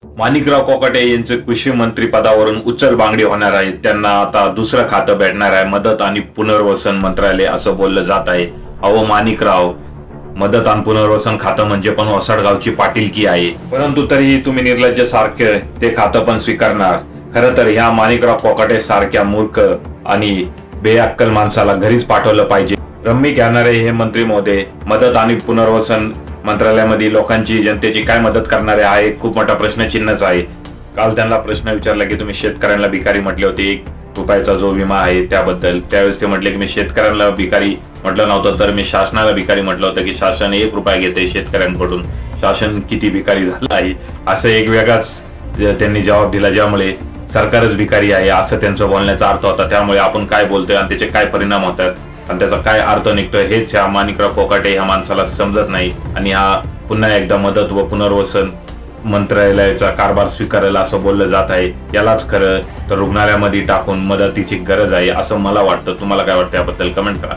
माणिकराव कोकाटे यांचे कृषी मंत्री पदावरून उचल बांगडी होणार आहे. त्यांना आता दुसरं खातं भेटणार आहे, मदत आणि पुनर्वसन मंत्रालय असं बोललं जात आहे. अहो माणिकराव, मदत आणि पुनर्वसन खातं म्हणजे पण ओसाडगावची पाटीलकी आहे, परंतु तरीही तुम्ही निर्लज्ज सारखे ते खातं पण स्वीकारणार. खरं तर ह्या माणिकराव कोकाटे सारख्या मूर्ख आणि बेअक्कल माणसाला घरीच पाठवलं पाहिजे. रम्मी घेणारे हे मंत्री महोदय मदत आणि पुनर्वसन मंत्रालयामध्ये लोकांची जनतेची काय मदत करणारे हा एक खूप मोठा प्रश्नचिन्हच आहे. काल त्यांना प्रश्न विचारला की तुम्ही शेतकऱ्यांना भिकारी म्हटले होते, ₹1 जो विमा आहे त्याबद्दल. त्यावेळेस ते म्हटले की मी शेतकऱ्यांना भिकारी म्हटलं नव्हतं, तर मी शासनाला भिकारी म्हटलं होतं की शासन ₹1 घेते शेतकऱ्यांकडून. शासन किती भिकारी झालं आहे असं एक वेगळाच त्यांनी जबाब दिला, ज्यामुळे सरकारच भिकारी आहे असं त्यांचं बोलण्याचा अर्थ होता. त्यामुळे आपण काय बोलतोय आणि त्याचे काय परिणाम होतात आणि त्याचा काय अर्थ निघतोय हेच ह्या माणिकराव कोकाटे ह्या माणसाला समजत नाही. आणि हा पुन्हा एकदा मदत व पुनर्वसन मंत्रालयाचा कारभार स्वीकारेल असं बोललं जात आहे. यालाच खरं तर रुग्णालयामध्ये टाकून मदतीची गरज आहे असं मला वाटतं. तुम्हाला काय वाटतं याबद्दल कमेंट करा.